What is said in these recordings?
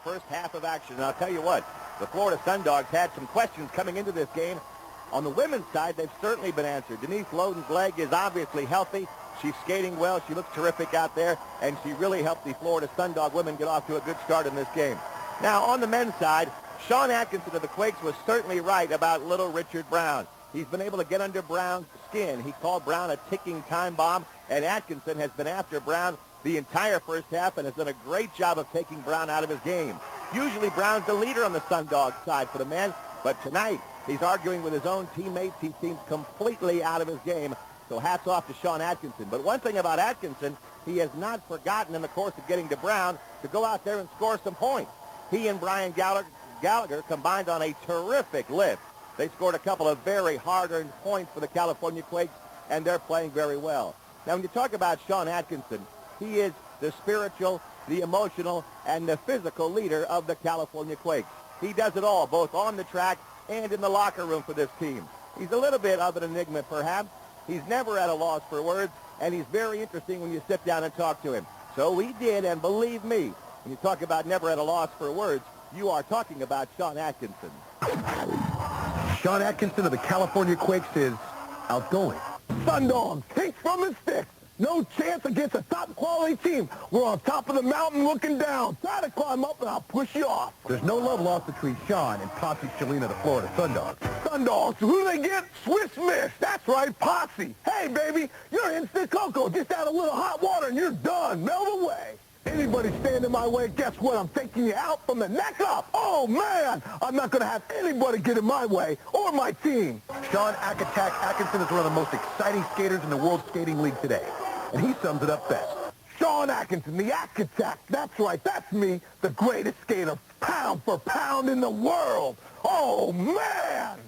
First half of action. And I'll tell you what, the Florida Sundogs had some questions coming into this game. On the women's side, they've certainly been answered. Denise Loden's leg is obviously healthy. She's skating well. She looks terrific out there, and she really helped the Florida Sundog women get off to a good start in this game. Now, on the men's side, Sean Atkinson of the Quakes was certainly right about little Richard Brown. He's been able to get under Brown's skin. He called Brown a ticking time bomb, and Atkinson has been after Brown the entire first half and has done a great job of taking Brown out of his game. Usually Brown's the leader on the Sundog side for the men, but tonight he's arguing with his own teammates. He seems completely out of his game, so hats off to Sean Atkinson. But one thing about Atkinson, he has not forgotten in the course of getting to Brown to go out there and score some points. He and Brian Gallagher combined on a terrific lift. They scored a couple of very hard-earned points for the California Quakes, and they're playing very well. Now, when you talk about Sean Atkinson, he is the spiritual, the emotional, and the physical leader of the California Quakes. He does it all, both on the track and in the locker room for this team. He's a little bit of an enigma, perhaps. He's never at a loss for words, and he's very interesting when you sit down and talk to him. So we did, and believe me, when you talk about never at a loss for words, you are talking about Sean Atkinson. Sean Atkinson of the California Quakes is outgoing. Sundogs, takes from the sticks. No chance against a top-quality team. We're on top of the mountain looking down. Try to climb up, and I'll push you off. There's no love lost between Sean and Posse Shalina of the Florida Sundogs. Sundogs, who do they get? Swiss Miss. That's right, Posse. Hey, baby, you're instant cocoa. Just add a little hot water, and you're done. Melt away. Anybody stand in my way, guess what? I'm taking you out from the neck up. Oh, man, I'm not going to have anybody get in my way or my team. Sean Akatak Atkinson is one of the most exciting skaters in the World Skating League today, and he sums it up best. Sean Atkinson, the Akatak. That's right, that's me, the greatest skater, pound for pound in the world. Oh, man.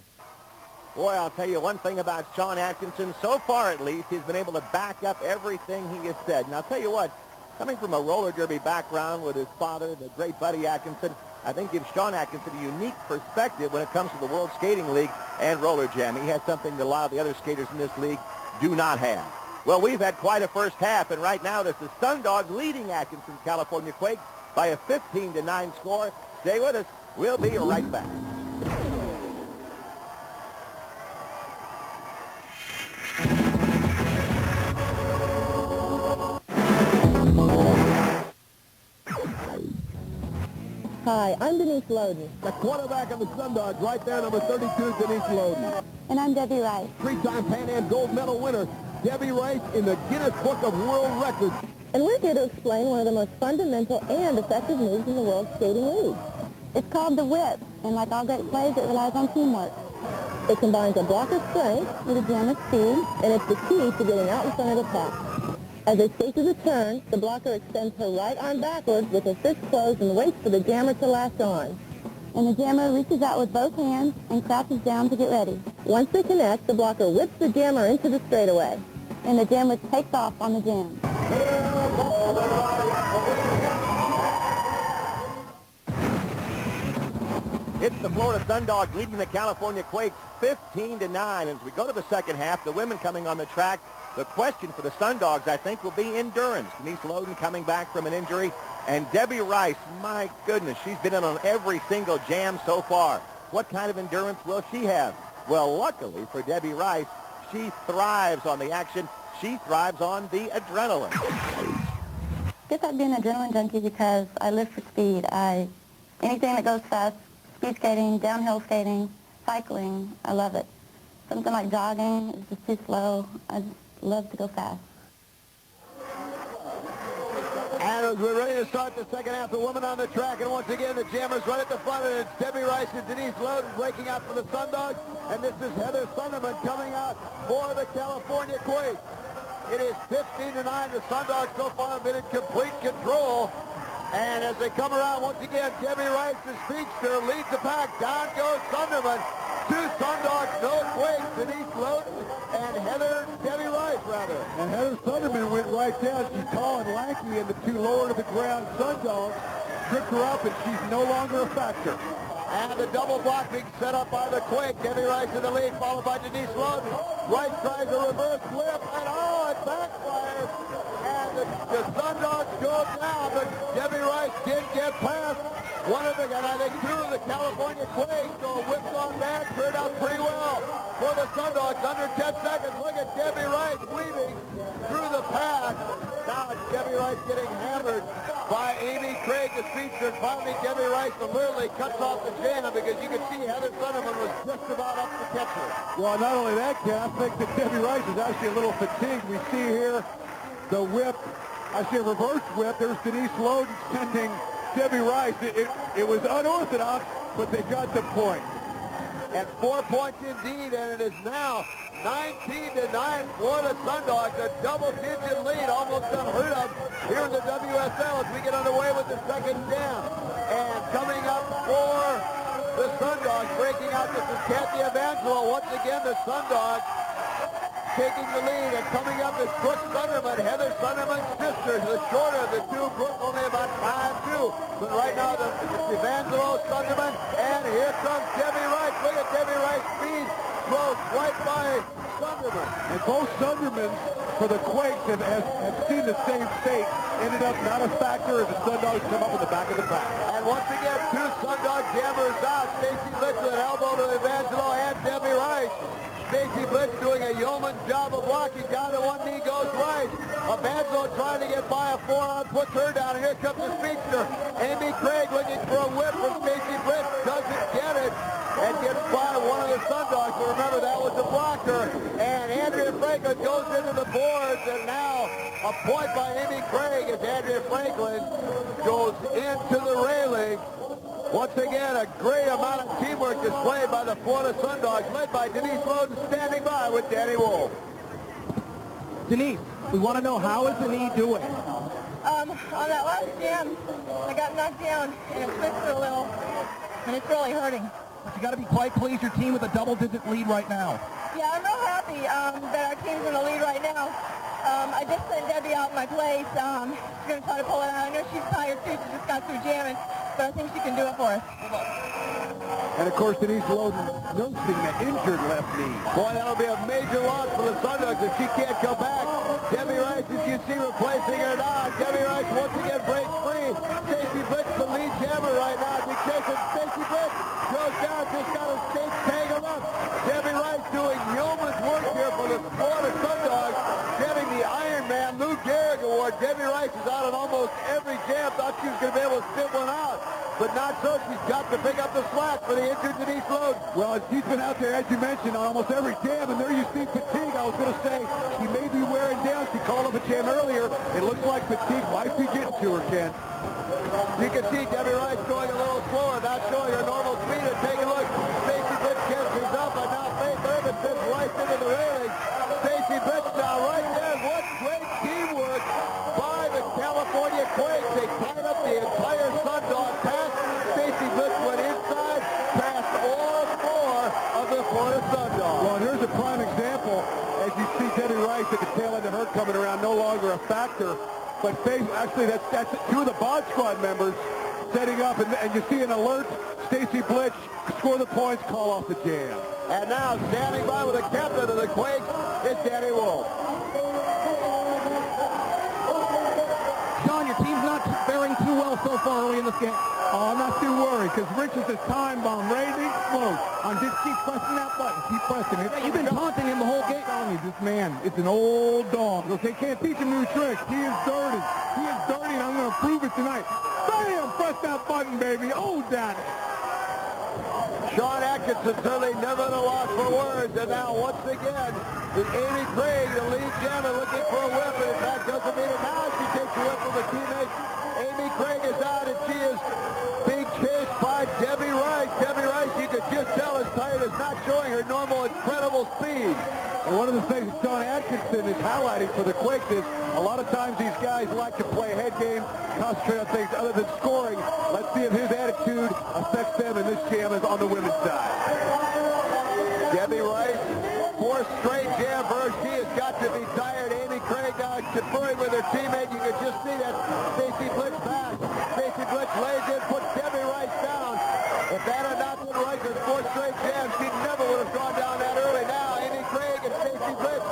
Boy, I'll tell you one thing about Sean Atkinson. So far, at least, he's been able to back up everything he has said. And I'll tell you what, coming from a roller derby background with his father, the great Buddy Atkinson, I think gives Sean Atkinson a unique perspective when it comes to the World Skating League and RollerJam. He has something that a lot of the other skaters in this league do not have. Well, we've had quite a first half, and right now this is Sundogs leading Atkinson's California Quakes by a 15-9 score. Stay with us. We'll be right back. Hi, I'm Denise Loden. The quarterback of the Sundogs right there, number 32, Denise Loden. And I'm Debbie Rice. Three-time Pan Am gold medal winner, Debbie Rice in the Guinness Book of World Records. And we're here to explain one of the most fundamental and effective moves in the World Skating League. It's called the whip, and like all great plays, it relies on teamwork. It combines a blocker's strength with a jammer's speed, and it's the key to getting out in front of the puck. As they skate to the turn, the blocker extends her right arm backwards with her fist closed and waits for the jammer to latch on. And the jammer reaches out with both hands and crouches down to get ready. Once they connect, the blocker whips the jammer into the straightaway, and the jammer takes off on the jam. It's the Florida Sundogs leading the California Quakes 15-9. As we go to the second half, the women coming on the track. The question for the Sundogs, I think, will be endurance. Denise Loden coming back from an injury. And Debbie Rice, my goodness, she's been in on every single jam so far. What kind of endurance will she have? Well, luckily for Debbie Rice, she thrives on the action. She thrives on the adrenaline. I guess I'd be an adrenaline junkie because I live for speed. Anything that goes fast, speed skating, downhill skating, cycling, I love it. Something like jogging is just too slow. I just love to go fast. And as we're ready to start the second half, the woman on the track, and once again the jammers right at the front, and it's Debbie Rice and Denise Loden breaking out for the Sundogs, and this is Heather Sunderman coming out for the California Quakes. It is 15-9. The Sundogs so far have been in complete control. And as they come around, once again, Debbie Rice, the speedster, leads the pack. Down goes Sunderman. Two Sundogs, no Quakes, Denise Loden and Debbie Rice, rather. And Heather Sunderman went right down. She's tall and lanky, and the two lower to the ground Sundogs tripped her up, and she's no longer a factor. And the double block being set up by the Quake. Debbie Rice in the lead, followed by Denise Loden. Rice tries a reverse flip, and it backfires. And the Sundogs go down, but Debbie Rice did get past One of the, and I think two of the California Quakes, so a whip on back, turned out pretty well for the Sundogs. Under 10 seconds, look at Debbie Rice weaving through the pack. Now it's Debbie Rice getting hammered by Amy Craig, the speedster. Finally, Debbie Rice literally cuts off the jam because you can see Heather Sunderman was just about up to catch her. Well, not only that, Ken, I think that Debbie Rice is actually a little fatigued. We see here the whip, I see a reverse whip. There's Denise Loden sending Debbie Rice. It was unorthodox, but they got the point. And 4 points indeed, and it is now 19-9 Florida Sundogs, a double-digit lead, almost unheard of here in the WSL as we get underway with the second jam. And coming up for the Sundogs, breaking out, this is Kathy Evangelo. Once again, the Sundogs taking the lead, and coming up is Brooke Sunderman, Heather Sunderman's sister, the shorter of the two. Brooke only about 5'2", but right now it's Evangelo, Sunderman, and here comes Debbie Rice. Look at Debbie Rice speed, goes right by Sunderman. And both Sundermans for the Quakes have seen the same fate. Ended up not a factor as the Sundogs come up in the back of the pack. And once again, two Sundog jammers out. Stacey Blitz with an elbow to Evangelo and Debbie Rice. Stacey Blitz doing a yeoman's job of blocking. Down to one knee goes Rice. Evangelo trying to get by a forearm, puts her down. And here comes the speedster. Amy Craig looking for a whip from Stacey Blitz. Doesn't get it. And gets by one of the Sundogs. But remember, that was a blocker. And Andrea Franklin goes into the boards. And now a point by Amy Craig as Andrea Franklin goes into the railing. Once again, a great amount of teamwork displayed by the Florida Sundogs, led by Denise Loden, standing by with Danny Wolf. Denise, we want to know, how is the knee doing? On that last jam, I got knocked down and it twisted a little, and it's really hurting. But you got to be quite pleased your team with a double-digit lead right now. Yeah, I'm real happy that our team's in the lead right now. I just sent Debbie out in my place. She's going to try to pull it out. I know she's tired too. She just got through jamming, but I think she can do it for us. And of course, Denise Loden nursing the injured left knee. Boy, that'll be a major loss for the Sundogs if she can't come back. Debbie Rice, as you see, replacing her now. Debbie Rice once again breaks free. Stacey Blitz, the lead jammer right now. Big Jason, Stacey Blitz goes down, just got her state tangled up. Debbie Rice doing yeoman's work here for the Florida Sundogs, getting the Iron Man Lou Gehrig Award. Debbie Rice is out on almost every jam. Thought she was going to be able to sit one out, but not so. She's got to pick up the slack for the injured Denise Loden. Well, she's been out there, as you mentioned, on almost every jam, and there you see fatigue. I was going to say, she may be wearing down. She called up a jam earlier. It looks like fatigue might be getting to her, Ken. You can see Debbie Rice going a little slower, not showing her normal speed. And take a look. Stacey Blitz catches up, and now Faith Urban sits right into the railing. Stacey Blitz now right there. What great teamwork by the California Quakes. They tied up the entire Sundog pass. Stacey Blitz went inside, past all four of the Florida Sundogs. Well, and here's a prime example. As you see Debbie Rice at the tail end of her coming around, no longer a factor. But Faith, actually, that's two of the Bod Squad members setting up, and you see an alert. Stacey Blitz score the points, call off the jam. And now standing by with the captain of the Quakes is Danny Wolf. Sean, your team's not faring too well so far early in this game. Oh, I'm not too worried, because Rich is a time bomb, ready to explode. Just keep pressing that button, keep pressing it. Yeah, you've been taunting him the whole game. I'm telling you, this man, it's an old dog. They can't teach him new tricks. He is dirty. He is dirty, and I'm going to prove it tonight. Bam! Press that button, baby. Oh, daddy. Sean Atkinson certainly never at a loss for words. And now, once again, is Amy Craig, the lead jammer, looking for a whip. And in fact, doesn't mean it now. She takes a whip from a teammate. Amy Craig is out, and she is being chased by Debbie Rice. Debbie Rice, you could just tell, is tired, is not showing her normal, incredible speed. And one of the things that Sean Atkinson is highlighting for the Quakes is a lot of times these guys like to play head game, concentrate on things other than scoring. Let's see if his attitude affects them in this jam is on the women's side. Debbie Rice, fourth straight jam for her. She has got to be tired. Amy Craig now conferring with her teammate. You can just see that Stacey Blitz pass. Stacey Blitz lays in, puts Debbie Rice down. If that had not been Rice's fourth straight jam, she never would have gone down that early. Now, Amy Craig and Stacey Blitz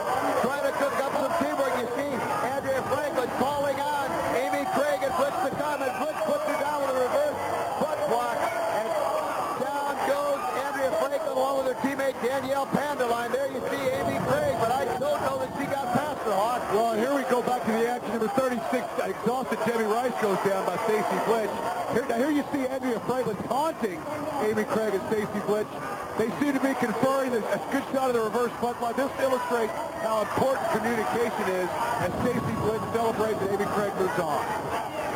trying to cook up some teamwork. You see Andrea Franklin calling on Amy Craig and Blitz to come, and Blitz puts her down with a reverse butt Well, and here we go back to the action. Number 36, exhausted Debbie Rice goes down by Stacy Blitch. Here you see Andrea Franklin taunting Amy Craig and Stacy Blitch. They seem to be conferring a good shot of the reverse front line. This illustrates how important communication is as Stacy Blitz celebrates and Amy Craig moves on.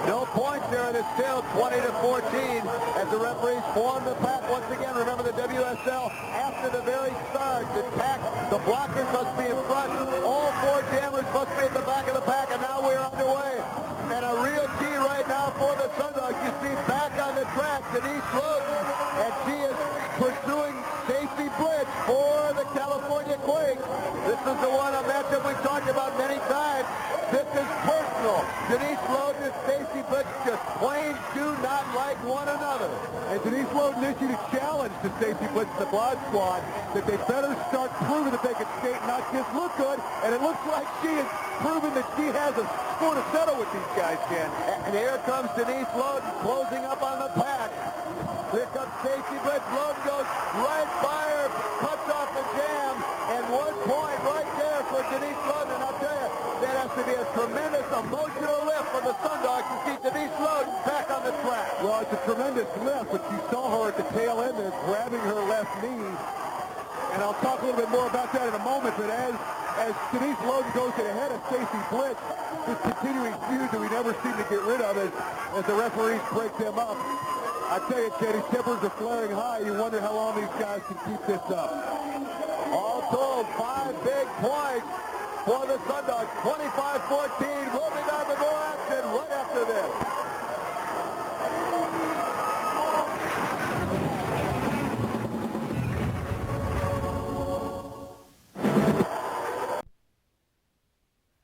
No points there, and it's still 20-14 as the referees form the pack. Once again, remember the WSL, after the very start, the pack, the blockers must be in front. All four jammers must be at the back of the pack, and now we're underway. And a real key right now for the Sundogs. You see back on the track, Denise Loden, and she is pursuing Stacy Blitch for the California Quakes. This is the one, a matchup we talked about many times. This is personal. Denise Loden and Stacy Blitch just plain do not like one another. And Denise Loden issued a challenge to Stacy Blitz and the Blood Squad that they better start proving that they can skate, not just look good. And it looks like she is proving that she has a score to settle with these guys, Ken. And here comes Denise Loden closing up on the pack. Here comes Stacy Blitz. Loden goes right by her, cuts off the jam, and 1 point right there for Denise Loden. And I'll tell you, that has to be a tremendous emotional lift for the Sundogs to see Denise Loden back on the track. Well, it's a tremendous lift, but you saw her at the tail end there grabbing her left knee. And I'll talk a little bit more about that in a moment, but as Denise Loden goes ahead of Stacy Blitz, this continuing feud that we never seem to get rid of as the referees break them up. I tell you, Kenny, tempers are flaring high. You wonder how long these guys can keep this up. All told, 5 big points for the Sundogs. 25-14. Moving on to more action